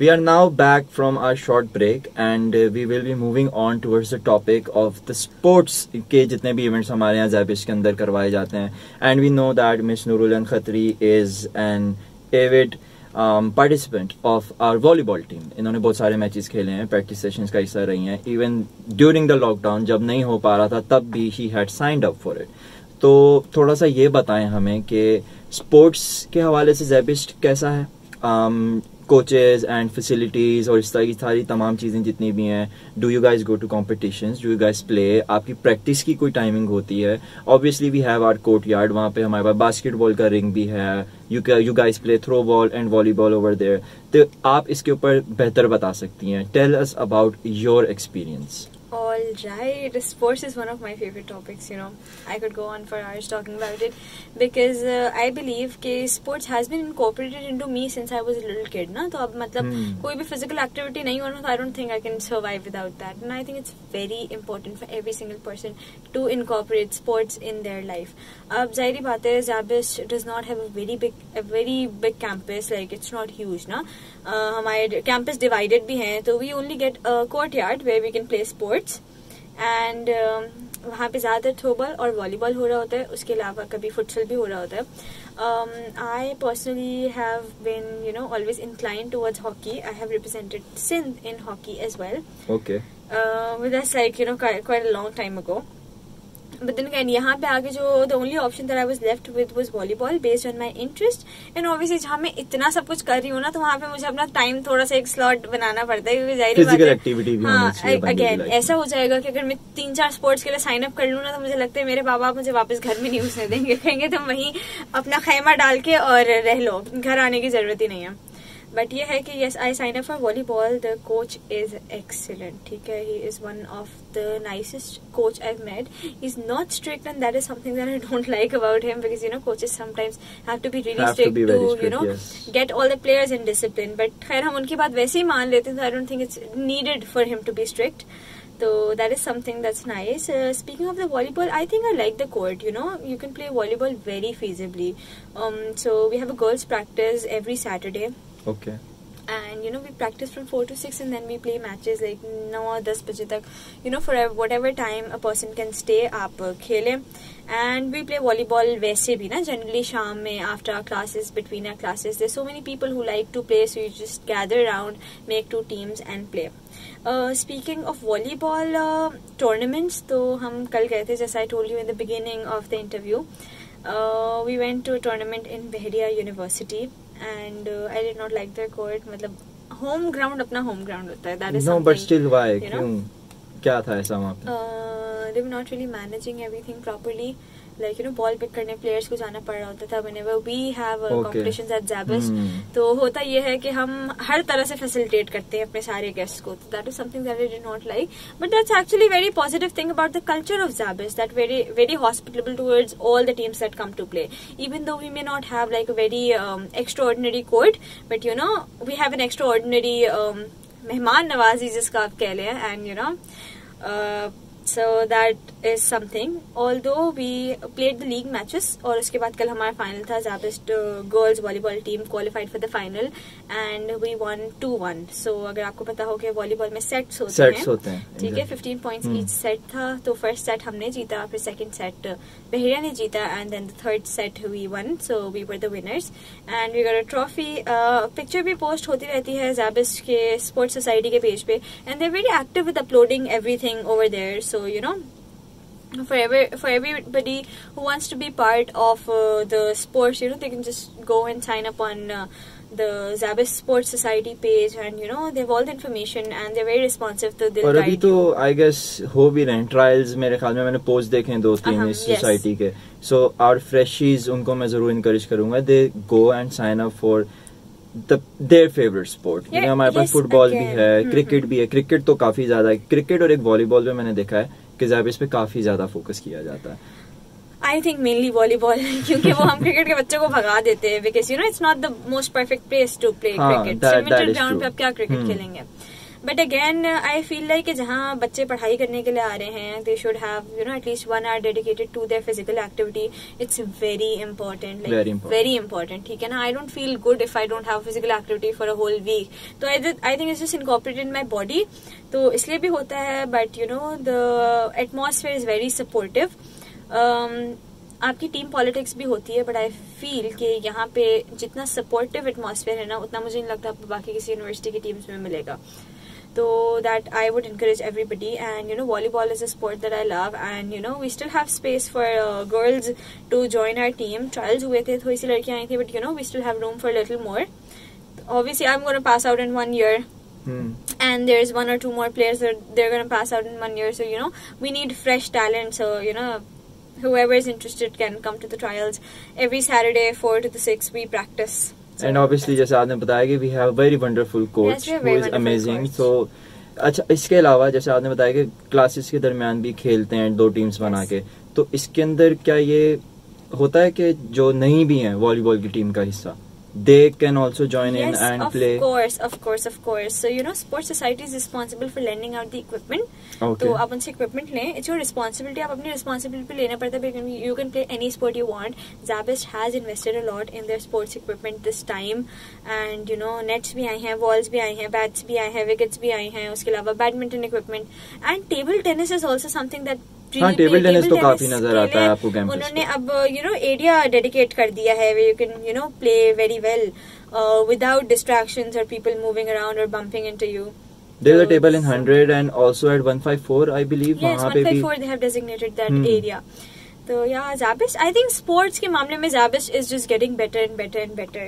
We are now back from our short break and we will be moving on towards the topic of the sports के जितने भी events हमारे यहाँ ज़ैबिश के अंदर करवाए जाते हैं. And we know that Miss Nurulan Khatri is an avid participant of our volleyball team. इन्होंने बहुत सारे मैचेस खेले हैं, प्रैक्टिस सेशंस का हिस्सा रही हैं. Even during the lockdown जब नहीं हो पा रहा था तब भी he had signed up for it. तो थोड़ा सा ये बताएं हमें कि स्पोर्ट्स के हवाले से ज़ैबिश कैसा है, कोचेज एंड फैसिलिटीज और इस तरह की सारी तमाम चीज़ें जितनी भी हैं. Do you guys go to competitions, do you guys play, आपकी प्रैक्टिस की कोई टाइमिंग होती है? Obviously we have our courtyard, वहाँ पे हमारे पास बास्केटबॉल का रिंग भी है. You guys play throw ball and volleyball over there. तो आप इसके ऊपर बेहतर बता सकती हैं. Tell us about your experience. All right, sports is one of my favorite topics. I could go on for hours talking about it because I believe कि sports has been incorporated into me since I was a little kid. ना तो अब मतलब कोई भी physical activity नहीं होना तो I don't think I can survive without that. And I think it's very important for every single person to incorporate sports in their life. अब जाहिर बात है ज़ैबिश does not have a very big campus, like it's not huge ना. हमारे campus divided भी हैं तो we only get a courtyard where we can play sports. And वहाँ पे ज़्यादातर थ्रोबॉल और वॉलीबॉल हो रहा होता है. उसके अलावा कभी फुटसल भी हो रहा होता है. I personally have been always inclined towards hockey. I have represented Sindh in hockey as well. Okay. With that's like quite a long time ago. But then again, यहाँ पे आगे जो the only option that I was left with was volleyball based on my interest. And obviously जहाँ मैं इतना सब कुछ कर रही हूँ ना तो वहाँ पे मुझे अपना टाइम थोड़ा सा एक स्लॉट बनाना पड़ता है क्योंकि जाहिर बात है फिजिकल एक्टिविटी भी होनी चाहिए. अगेन ऐसा हो जाएगा कि अगर मैं 3-4 स्पोर्ट्स के लिए साइन अप कर लूँ ना तो मुझे लगता है मेरे बाबा मुझे वापस घर में नहीं घुसने देंगे. कहेंगे तुम वहीं अपना खैमा डाल के और रह लो, घर आने की जरूरत ही नहीं है. बट ये है कि yes, I signed up for volleyball. The coach is excellent. ठीक है, he is one of the nicest coach I've met. He's not strict and that is something that I don't like about him because coaches sometimes have to be really strict to yes, get all the players in discipline. But खैर हम उनकी बात वैसे ही मान लेते हैं तो I don't think it's needed for him to be strict. So that is something that's nice. Speaking of the volleyball, I think I like the court. You can play volleyball very feasibly. So we have a girls' practice every Saturday. Okay. And we practice from 4 to 6 and then we play matches like 9-10 बजे तक. For whatever time a person can stay, आप खेलें. And we play volleyball वैसे भी ना generally शाम में after our classes, between our classes. There's so many people who like to play, so you just gather around, make 2 teams and play. Speaking of volleyball tournaments, तो हम कल गए थे, जैसा I told you in the beginning of the interview. We went to a tournament in Bahria University. And I did not like their court. मतलब home ground अपना home ground होता है. That is something. No, but still why? क्यों? क्या था ऐसा वहाँ पे? They were not really managing everything properly. Like ball pick करने players को जाना पड़ रहा होता था. Whenever we have competitions at ज़ैबिश, तो होता ये है कि हम हर तरह से facilitate करते हैं अपने सारे guests को. That is something that I did not like. But that's actually very positive thing about the culture of ज़ैबिश. That very very hospitable towards all the teams that come to play. Even though we may not have like a very extraordinary court, but we have an extraordinary मेहमान नवाजी जिसका आप कह लें. And so that is something. Although we played the league matches और उसके बाद कल हमारा final था. ज़ैबिश girls volleyball team qualified for the final and we won 2-1. So अगर आपको पता हो कि volleyball में sets होते हैं ठीक है, 15 points each set था. तो first set हमने जीता, फिर second set बहरिया ने जीता and then the third set we won. So we were the winners and we got a trophy. Picture भी post होती रहती है ज़ैबिश के sports society के page पे and they're very active with uploading everything over there. So for everybody who wants to be part of the sports, they can just go and sign up on the ज़ैबिश Sports Society page and they have all the information and they're very responsive to the. और अभी तो I guess हो भी रहे हैं trials. मेरे ख्याल में मैंने post देखे हैं 2-3 इस society के. So our freshies उनको मैं जरूर encourage करूँगा. They go and sign up for their favorite sport. हमारे पास फुटबॉल भी है, क्रिकेट भी है. क्रिकेट तो काफी ज्यादा है. क्रिकेट और एक वॉलीबॉल में मैंने देखा है कि ज़ैबिश पे काफी ज्यादा फोकस किया जाता है. I think mainly volleyball क्योंकि वो हम क्रिकेट के बच्चों को भगा देते हैं because it's not the most perfect place to play cricket. Cemented ground पे आप क्या क्रिकेट खेलेंगे. But again I feel like जहाँ बच्चे पढ़ाई करने के लिए आ रहे हैं they should have at least 1 hour dedicated to their physical activity. It's very important, like very important. ठीक है ना. I don't feel good if I don't have physical activity for a whole week. तो I think it's just incorporated in my body. तो इसलिए भी होता है. But the atmosphere is very supportive. आपकी टीम पॉलिटिक्स भी होती है बट आई फील कि यहाँ पे जितना सपोर्टिव एटमॉस्फेयर है ना उतना मुझे नहीं लगता आपको बाकी किसी यूनिवर्सिटी की टीम्स में मिलेगा. तो that I would encourage everybody. And volleyball is a sport that I love. And we still have space for girls to join our team. Trials हुए थे, थोड़ी सी लड़कियां आई थी, but we still have room for a little more. Obviously I'm going to pass out in 1 year. And there's 1 or 2 more players that they're going to pass out in 1 year. So we need fresh talent. So whoever is interested can come to the trials. Every Saturday 4 to 6 we practice. So and obviously जैसे आपने बताया कि we have a very wonderful coach who is amazing. So अच्छा, इसके अलावा जैसे आपने बताया कि क्लासेस के दरमियान भी खेलते हैं 2 टीम्स बना के. तो इसके अंदर क्या ये होता है कि जो नहीं भी हैं वॉलीबॉल की टीम का हिस्सा, they can also join in and play? Yes, of course. So sports society is responsible for lending out the equipment. Okay. तो आप उनसे equipment लें. It's your responsibility. आप अपनी responsibility पे लेना पड़ता है. You can play any sport you want. Zabist has invested a lot in their sports equipment this time. And nets भी आई हैं, balls भी आई हैं, bats भी आए हैं, wickets भी आई हैं. उसके अलावा badminton equipment and table tennis is also something that हाँ, टेबल टेनिस तो काफी नजर आता है आपको कैंपस. उन्होंने अब एरिया डेडिकेट कर दिया है where you can play very well without distractions or people moving around or bumping into you. There is a table in 100 and also at 154 I believe. Yes, 154 they have designated that area. तो yeah, Zabist, I think sports के मामले में Zabist is just getting better and better and better.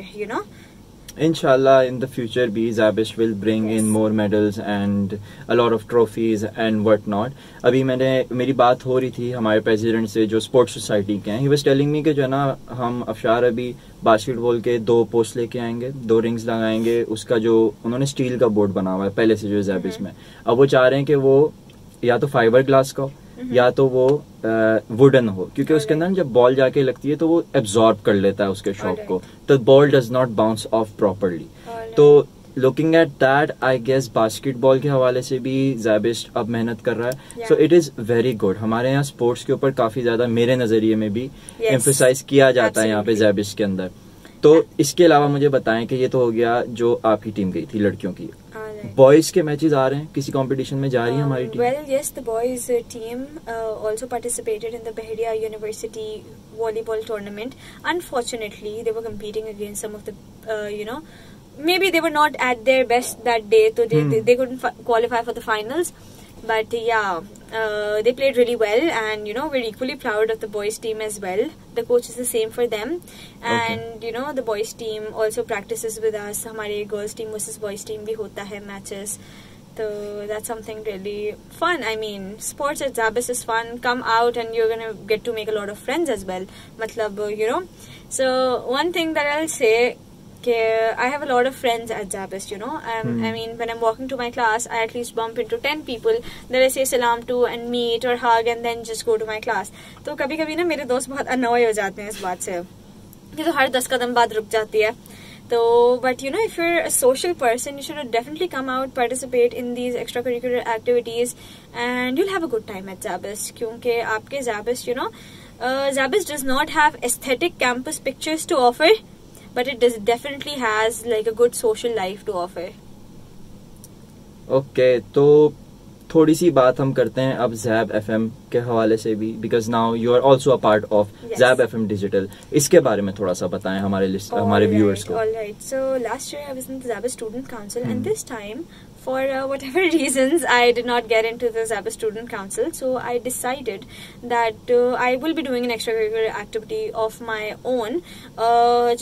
Inshallah, in the future, Zabist will bring in more medals and a lot of trophies and what not. अभी मेरी बात हो रही थी हमारे प्रेसिडेंट से जो स्पोर्ट्स सोसाइटी के हैं. He was telling me कि जो है ना हम अफशार अभी बास्केटबॉल के 2 पोस्ट लेके आएंगे, 2 रिंग्स लगाएंगे. उसका जो उन्होंने स्टील का बोर्ड बना हुआ है पहले से जो Zabist में, अब वो चाह रहे हैं कि वो या तो फाइबर ग्लास का हो या तो वो वुडन हो, क्योंकि उसके अंदर जब बॉल जाके लगती है तो वो एब्जॉर्ब कर लेता है उसके शॉक को, तो ball does not bounce off properly. तो looking at that I guess basketball के हवाले से भी Zabist अब मेहनत कर रहा है. So it is very good. हमारे यहाँ स्पोर्ट्स के ऊपर काफी ज्यादा मेरे नजरिए में भी एम्फेसाइज किया जाता है यहाँ पे Zabist के अंदर. तो इसके अलावा मुझे बताएं कि ये तो हो गया जो आपकी टीम गई थी लड़कियों की. बॉयज के मैचेस आ रहे हैं, किसी कंपटीशन में जा रही है हमारी team? Well, yes, the boys team also participated in the Bahria University volleyball tournament. Unfortunately, they were competing against some of the, maybe they were not at their best that day, so they couldn't qualify for the finals. But yeah, they played really well, and we're equally proud of the boys team as well. The coach is the same for them, and the boys team also practices with us. हमारे girls team versus boys team भी होता है matches. So that's something really fun. I mean, sports at Zabist is fun. Come out and you're gonna get to make a lot of friends as well. मतलब So one thing that I'll say, I have a lot of friends at Zabist, I mean, when I'm walking to my class, I at least bump into 10 people that I say salam to and meet or hug and then just go to my class. तो कभी-कभी ना मेरे दोस्त बहुत annoy हो जाते हैं इस बात से कि तो हर 10 कदम बाद रुक जाती है. तो but if you're a social person, you should definitely come out, participate in these extracurricular activities, and you'll have a good time at Zabist. क्योंकि आपके Zabist, Zabist does not have aesthetic campus pictures to offer, but it definitely has like a good social life to offer. Okay, तो थोड़ी सी बात हम करते हैं अब Zab FM के हवाले से भी, because now you are also a part of Zab FM Digital. इसके बारे में थोड़ा सा बताएं हमारे viewers को. All right. So last year I was in the Zabist Student Council, and this time, for whatever reasons, I did not get into the Zabist Student Council. So I decided that I will be doing an extracurricular activity of my own,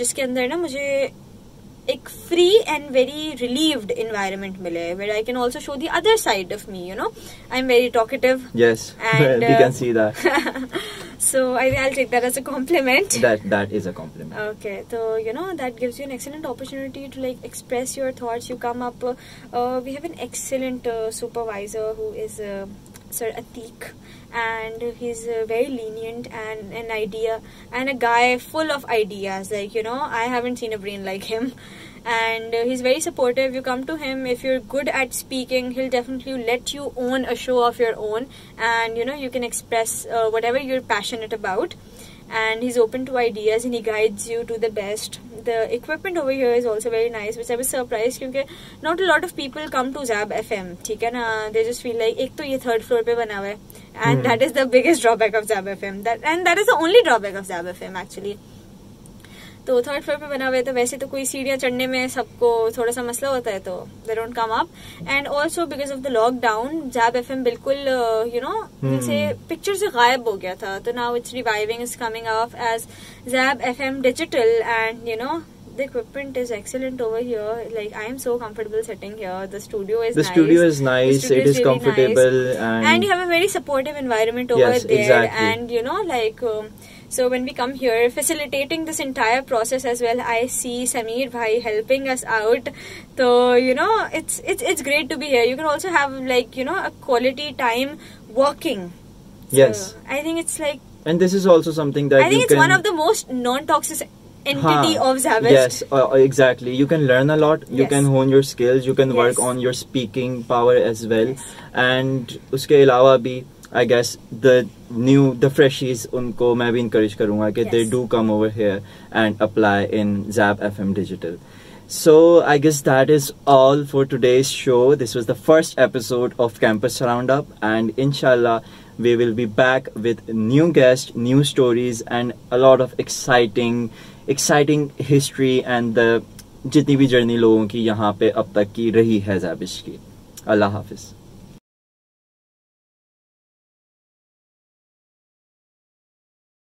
जिसके अंदर ना मुझे एक free and very relieved environment मिले, where I can also show the other side of me. I'm very talkative. Yes, and we can see that. So I'll take that as a compliment. That is a compliment. Okay, so that gives you an excellent opportunity to like express your thoughts. You come up. We have an excellent supervisor who is Sir Atiq, and he's very lenient and an idea and a guy full of ideas. Like I haven't seen a brain like him. and he's very supportive. You come to him if you're good at speaking, he'll definitely let you own a show of your own, and you know, you can express whatever you're passionate about, and he's open to ideas and he guides you to the best. The equipment over here is also very nice, which I was surprised because not a lot of people come to Zab FM, ठीक है ना? They just feel like एक तो ये third floor पे बना हुआ है, and that is the biggest drawback of Zab FM, that is the only drawback of Zab FM actually. तो थर्ड फ्लोर पे बना हुआ है, तो वैसे तो कोई सीढ़ियाँ चढ़ने में सबको थोड़ा सा मसला होता है, तो they don't come up. And also because of the lockdown Zab FM बिल्कुल यू नो से पिक्चर से गायब हो गया था, तो now it's reviving, is coming of age Zab FM digital, and you know the equipment is excellent over here. Like, I am so comfortable sitting here. The studio is nice. It is really comfortable, nice. And you have a very supportive environment over there. Exactly. And you know, like so when we come here, facilitating this entire process as well, I see Sameer bhai helping us out. So you know, it's great to be here. You can also have, like, you know, a quality time working. Yes. So, I think it's like, and this is also something that I think it's one of the most non-toxic entity of Zab. Yes, exactly. You can learn a lot. You can hone your skills. You can work on your speaking power as well. And उसके अलावा भी, I guess the freshies, उनको मैं भी encourage करूँगा कि they do come over here and apply in Zab FM Digital. So I guess that is all for today's show. This was the first episode of Campus Roundup, and inshallah we will be back with new guests, new stories, and a lot of exciting history and the जितनी भी journey लोगों की यहाँ पे अब तक की रही है ज़ाबिश की. अल्लाह हाफिज़.